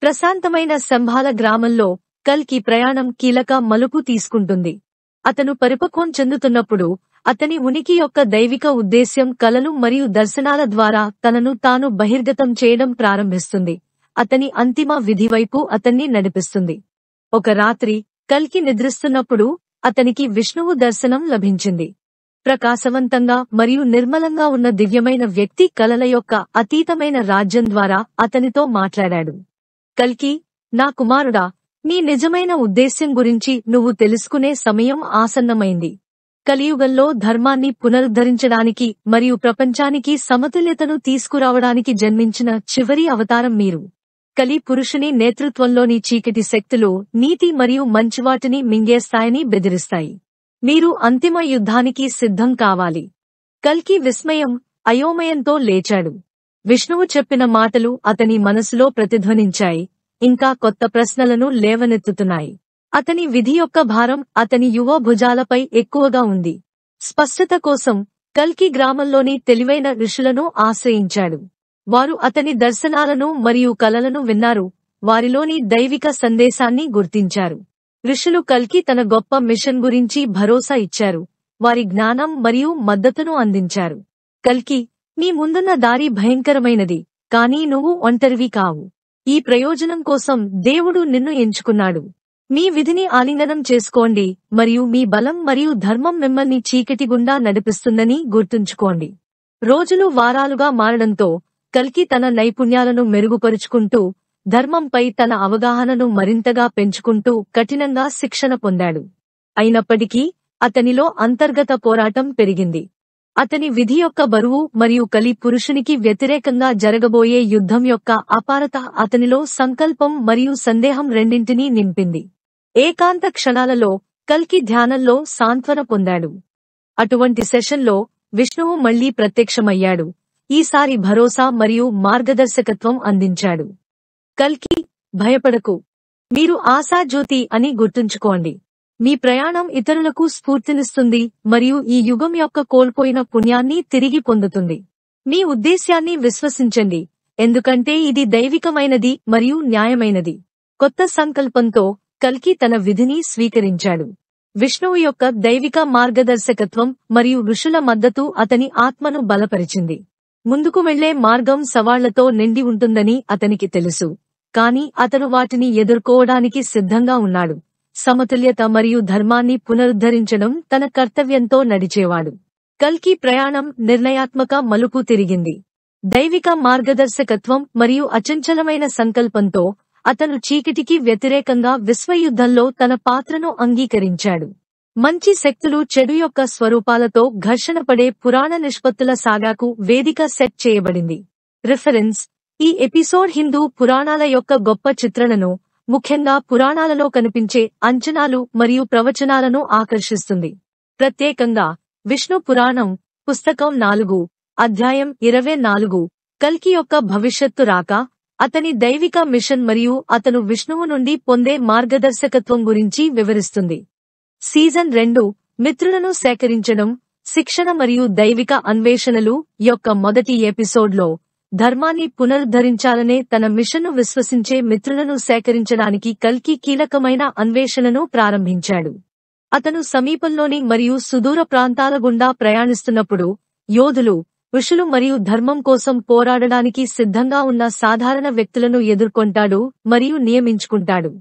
ప్రశాంతమైన సంభాల గ్రామంలో కల్కి ప్రయాణం కీలక మలుపు తీసుకుంటుంది. అతను పరిపక్వం చెందుతున్నప్పుడు అతని ఉనికి యొక్క దైవిక ఉద్దేశ్యం కలలు మరియు దర్శనాల ద్వారా తనను తాను బహిర్గతం చేయడం ప్రారంభిస్తుంది. అతని అంతిమ విధి వైపు అతన్ని నడిపిస్తుంది. ఒక రాత్రి కల్కి నిద్రిస్తున్నప్పుడు అతనికి విష్ణువు దర్శనం లభించింది. ప్రకాశవంతంగా మరియు నిర్మలంగా ఉన్న దివ్యమైన వ్యక్తి కలల యొక్క అతీతమైన రాజ్యం ద్వారా అతనితో మాట్లాడాడు. కల్కి, నా కుమారుడా, నీ నిజమైన ఉద్దేశ్యం గురించి నువ్వు తెలుసుకునే సమయం ఆసన్నమైంది. కలియుగంలో ధర్మాన్ని పునరుద్ధరించడానికి మరియు ప్రపంచానికి సమతుల్యతను తీసుకురావడానికి జన్మించిన చివరి అవతారం మీరు. కలి పురుషుని నేతృత్వంలోని చీకటి శక్తులు నీతి మరియు మంచివాటిని మింగేస్తాయని బెదిరిస్తాయి. మీరు అంతిమ యుద్ధానికి సిద్ధం కావాలి. కల్కి విస్మయం, అయోమయంతో లేచాడు. విష్ణువు చెప్పిన మాటలు అతని మనసులో ప్రతిధ్వనించాయి, ఇంకా కొత్త ప్రశ్నలను లేవనెత్తుతున్నాయి. అతని విధి యొక్క భారం అతని యువ భుజాలపై ఎక్కువగా ఉంది. స్పష్టత కోసం కల్కి గ్రామంలోని తెలివైన ఋషులను ఆశ్రయించాడు. వారు అతని దర్శనాలను మరియు కలలను విన్నారు, వారిలోని దైవిక సందేశాన్ని గుర్తించారు. ఋషులు కల్కి తన గొప్ప మిషన్ గురించి భరోసా ఇచ్చారు, వారి జ్ఞానం మరియు మద్దతును అందించారు. కల్కి, నీ ముందున్న దారి భయంకరమైనది, కానీ నువ్వు ఒంటరివి కావు. ఈ ప్రయోజనం కోసం దేవుడు నిన్ను ఎంచుకున్నాడు. మీ విధిని ఆలింగనం చేసుకోండి మరియు మీ బలం మరియు ధర్మం మిమ్మల్ని చీకటి గుండా నడిపిస్తుందని గుర్తుంచుకోండి. రోజులు వారాలుగా మారడంతో కల్కి తన నైపుణ్యాలను మెరుగుపరుచుకుంటూ ధర్మంపై తన అవగాహనను మరింతగా పెంచుకుంటూ కఠినంగా శిక్షణ పొందాడు. అయినప్పటికీ అతనిలో అంతర్గత పోరాటం పెరిగింది. అతని విధి యొక్క బరువు మరియు కలి పురుషునికి వ్యతిరేకంగా జరగబోయే యుద్ధం యొక్క అపారత అతనిలో సంకల్పం మరియు సందేహం రెండింటినీ నింపింది. ఏకాంత క్షణాలలో కల్కి ధ్యానంలో సాంత్వన పొందాడు. అటువంటి సెషన్లో విష్ణువు మళ్లీ ప్రత్యక్షమయ్యాడు, ఈసారి భరోసా మరియు మార్గదర్శకత్వం అందించాడు. కల్కి, భయపడకు, మీరు ఆశాజ్యోతి అని గుర్తుంచుకోండి. మీ ప్రయాణం ఇతరులకు స్ఫూర్తినిస్తుంది మరియు ఈ యుగం యొక్క కోల్పోయిన పుణ్యాన్ని తిరిగి పొందుతుంది. మీ ఉద్దేశ్యాన్ని విశ్వసించండి, ఎందుకంటే ఇది దైవికమైనది మరియు న్యాయమైనది. కొత్త సంకల్పంతో కల్కి తన విధిని స్వీకరించాడు. విష్ణువు యొక్క దైవిక మార్గదర్శకత్వం మరియు ఋషుల మద్దతు అతని ఆత్మను బలపరిచింది. ముందుకు వెళ్లే మార్గం సవాళ్లతో నిండి ఉంటుందని అతనికి తెలుసు, కాని అతను వాటిని ఎదుర్కోవడానికి సిద్ధంగా ఉన్నాడు. సమతుల్యత మరియు ధర్మాన్ని పునరుద్ధరించడం తన కర్తవ్యంతో నడిచేవాడు. కల్కి ప్రయాణం నిర్ణయాత్మక మలుపు తిరిగింది. దైవిక మార్గదర్శకత్వం మరియు అచంచలమైన సంకల్పంతో అతను చీకటికి వ్యతిరేకంగా విశ్వయుద్ధంలో తన పాత్రను అంగీకరించాడు. మంచి శక్తులు చెడు యొక్క స్వరూపాలతో ఘర్షణపడే పురాణ నిష్పత్తుల సాగాకు వేదిక సెట్ చేయబడింది. రిఫరెన్స్: ఈ ఎపిసోడ్ హిందూ పురాణాల యొక్క గొప్ప చిత్రణను, ముఖ్యంగా పురాణాలలో కనిపించే అంచనాలు మరియు ప్రవచనాలను ఆకర్షిస్తుంది. ప్రత్యేకంగా విష్ణు పురాణం పుస్తకం 4, అధ్యాయం 24 కల్కి యొక్క భవిష్యత్తు రాక, అతని దైవిక మిషన్ మరియు అతను విష్ణువు నుండి పొందే మార్గదర్శకత్వం గురించి వివరిస్తుంది. సీజన్ 2 మిత్రులను సేకరించడం, శిక్షణ మరియు దైవిక అన్వేషణలు యొక్క మొదటి ఎపిసోడ్లో ధర్మాన్ని పునరుద్ధరించాలనే తన మిషన్ను విశ్వసించే మిత్రులను సేకరించడానికి కల్కి కీలకమైన అన్వేషణను ప్రారంభించాడు. అతను సమీపంలోని మరియు సుదూర ప్రాంతాల గుండా ప్రయాణిస్తున్నప్పుడు యోధులు, ఋషులు మరియు ధర్మం కోసం పోరాడడానికి సిద్ధంగా ఉన్న సాధారణ వ్యక్తులను ఎదుర్కొంటాడు మరియు నియమించుకుంటాడు.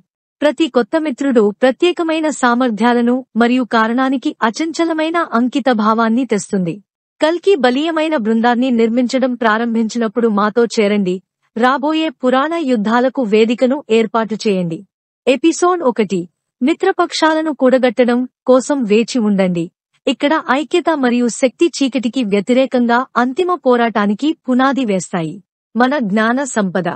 ప్రతి కొత్త మిత్రుడు ప్రత్యేకమైన సామర్థ్యాలను మరియు కారణానికి అచంచలమైన అంకిత భావాన్ని తెస్తుంది. కల్కి బలీయమైన బృందాన్ని నిర్మించడం ప్రారంభించినప్పుడు మాతో చేరండి, రాబోయే పురాణ యుద్ధాలకు వేదికను ఏర్పాటు చేయండి. ఎపిసోడ్ 1 మిత్రపక్షాలను కూడగట్టడం కోసం వేచి ఉండండి. ఇక్కడ ఐక్యత మరియు శక్తి చీకటికి వ్యతిరేకంగా అంతిమ పోరాటానికి పునాది వేస్తాయి. మన జ్ఞాన సంపద